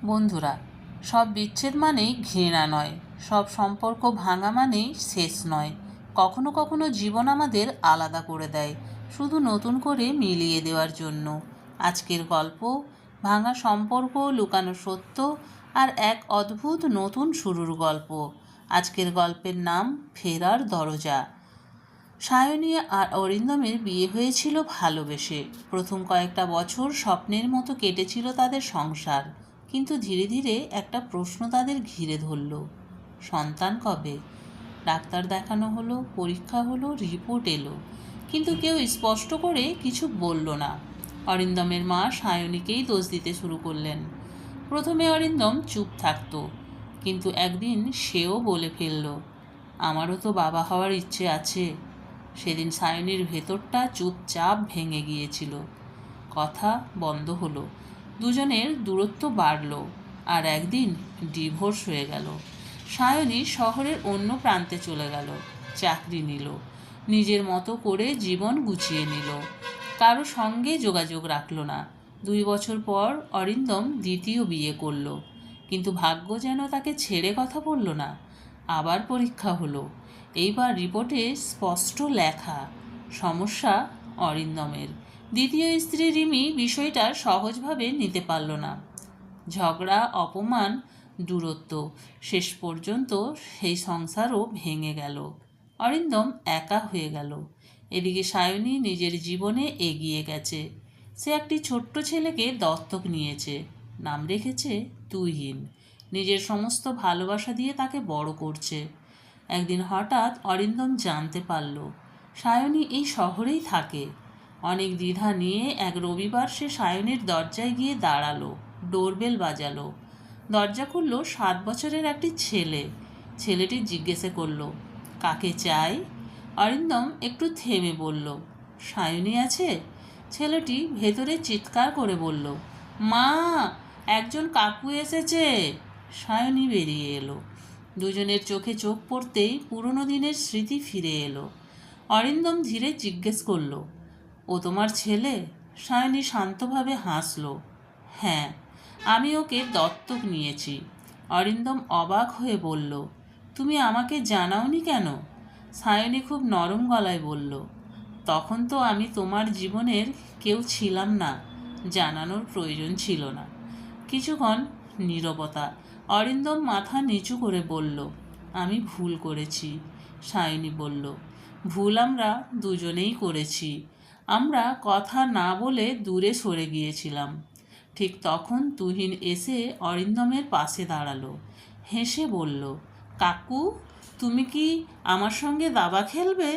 বন্ধুরা, সব বিচ্ছেদ মানেই ঘৃণা নয়, সব সম্পর্ক ভাঙা মানেই শেষ নয়। কখনো কখনো জীবন আমাদের আলাদা করে দেয়, শুধু নতুন করে মিলিয়ে দেওয়ার জন্য। আজকের গল্প ভাঙা সম্পর্ক, লুকানো সত্য আর এক অদ্ভুত নতুন শুরুর গল্প। আজকের গল্পের নাম ফেরার দরজা। সায়নী আর অরিন্দমের বিয়ে হয়েছিল ভালোবেসে। প্রথম কয়েকটা বছর স্বপ্নের মতো কেটেছিল তাদের সংসার। কিন্তু ধীরে ধীরে একটা প্রশ্ন তাদের ঘিরে ধরল, সন্তান কবে? ডাক্তার দেখানো হলো, পরীক্ষা হলো, রিপোর্ট এলো, কিন্তু কেউ স্পষ্ট করে কিছু বলল না। অরিন্দমের মা সায়নীকেই দোষ দিতে শুরু করলেন। প্রথমে অরিন্দম চুপ থাকত, কিন্তু একদিন সেও বলে ফেলল, আমারও তো বাবা হওয়ার ইচ্ছে আছে। সেদিন সায়নীর ভেতরটা চুপচাপ ভেঙে গিয়েছিল। কথা বন্ধ হলো, দুজনের দূরত্ব বাড়ল, আর একদিন ডিভোর্স হয়ে গেল। সায়নী শহরের অন্য প্রান্তে চলে গেল, চাকরি নিল, নিজের মতো করে জীবন গুছিয়ে নিল, কারো সঙ্গে যোগাযোগ রাখল না। 2 বছর পর অরিন্দম দ্বিতীয় বিয়ে করল, কিন্তু ভাগ্য যেন তাকে ছেড়ে কথা বলল না। আবার পরীক্ষা হলো, এইবার রিপোর্টে স্পষ্ট লেখা, সমস্যা অরিন্দমের। দ্বিতীয় স্ত্রী রিমি বিষয়টা সহজভাবে নিতে পারল না। ঝগড়া, অপমান, দূরত্ব, শেষ পর্যন্ত সেই সংসারও ভেঙে গেল। অরিন্দম একা হয়ে গেল। এদিকে সায়নী নিজের জীবনে এগিয়ে গেছে। সে একটি ছোট্ট ছেলেকে দত্তক নিয়েছে, নাম রেখেছে তুহিন। নিজের সমস্ত ভালোবাসা দিয়ে তাকে বড় করছে। একদিন হঠাৎ অরিন্দম জানতে পারল সায়নী এই শহরেই থাকে। অনেক দ্বিধা নিয়ে এক রবিবার সে সায়নীর দরজায় গিয়ে দাঁড়ালো, ডোরবেল বাজালো। দরজা খুলল 7 বছরের একটি ছেলে। ছেলেটি জিজ্ঞেসে করল, কাকে চাই? অরিন্দম একটু থেমে বলল, সায়নী আছে? ছেলেটি ভেতরে চিৎকার করে বলল, মা, একজন কাকু এসেছে। সায়নী বেরিয়ে এলো। দুজনের চোখে চোখ পড়তেই পুরনো দিনের স্মৃতি ফিরে এলো। অরিন্দম ধীরে জিজ্ঞেস করল, ও তোমার ছেলে? সায়নী শান্তভাবে হাসল, হ্যাঁ, আমি ওকে দত্তক নিয়েছি। অরিন্দম অবাক হয়ে বলল, তুমি আমাকে জানাওনি কেন? সায়নী খুব নরম গলায় বলল, তখন তো আমি তোমার জীবনের কেউ ছিলাম না, জানানোর প্রয়োজন ছিল না। কিছুক্ষণ নীরবতা। অরিন্দম মাথা নিচু করে বলল, আমি ভুল করেছি। সায়নী বলল, ভুল আমরা দুজনেই করেছি। আমরা কথা না বলে দূরে সরে গিয়েছিলাম। ঠিক তখন তুহিন এসে অরিন্দমের পাশে দাঁড়ালো, হেসে বলল, কাকু, তুমি কি আমার সঙ্গে দাবা খেলবে?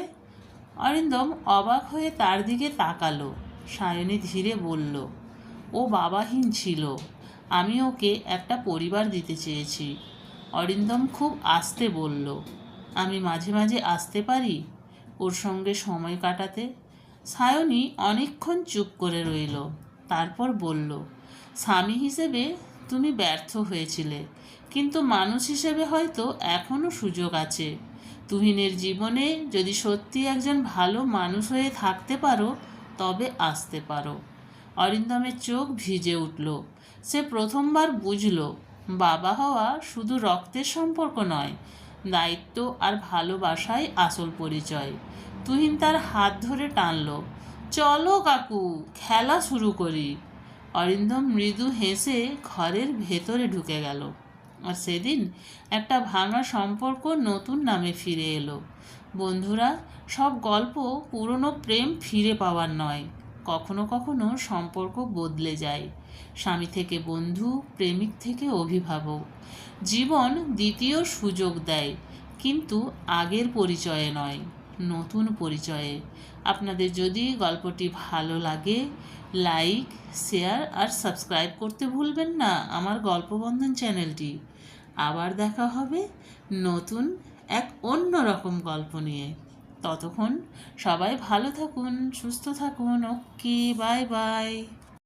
অরিন্দম অবাক হয়ে তার দিকে তাকালো। সায়নী ধীরে বলল, ও বাবাহীন ছিল, আমি ওকে একটা পরিবার দিতে চেয়েছি। অরিন্দম খুব আস্তে বলল, আমি মাঝে মাঝে আসতে পারি ওর সঙ্গে সময় কাটাতে? সায়নী অনেকক্ষণ চুপ করে রইল, তারপর বলল, স্বামী হিসেবে তুমি ব্যর্থ হয়েছিলে, কিন্তু মানুষ হিসেবে হয়তো এখনও সুযোগ আছে। তুহিনের জীবনে যদি সত্যি একজন ভালো মানুষ হয়ে থাকতে পারো, তবে আসতে পারো। অরিন্দমের চোখ ভিজে উঠল। সে প্রথমবার বুঝল, বাবা হওয়া শুধু রক্তের সম্পর্ক নয়, দায়িত্ব আর ভালোবাসাই আসল পরিচয়। তুহিন তার হাত ধরে টানল, চলো কাকু, খেলা শুরু করি। অরিন্দম মৃদু হেসে ঘরের ভেতরে ঢুকে গেল। আর সেদিন একটা ভাঙা সম্পর্ক নতুন নামে ফিরে এলো। বন্ধুরা, সব গল্প পুরনো প্রেম ফিরে পাওয়ার নয়, কখনো কখনো সম্পর্ক বদলে যায়। স্বামী থেকে বন্ধু, প্রেমিক থেকে অভিভাবক। জীবন দ্বিতীয় সুযোগ দেয়, কিন্তু আগের পরিচয়ে নয়, নতুন পরিচয়ে। আপনাদের যদি গল্পটি ভালো লাগে, লাইক, শেয়ার আর সাবস্ক্রাইব করতে ভুলবেন না আমার গল্পবন্ধন চ্যানেলটি। আবার দেখা হবে নতুন এক অন্য রকম গল্প নিয়ে। ততক্ষণ সবাই ভালো থাকুন, সুস্থ থাকুন। ওকে, বাই বাই।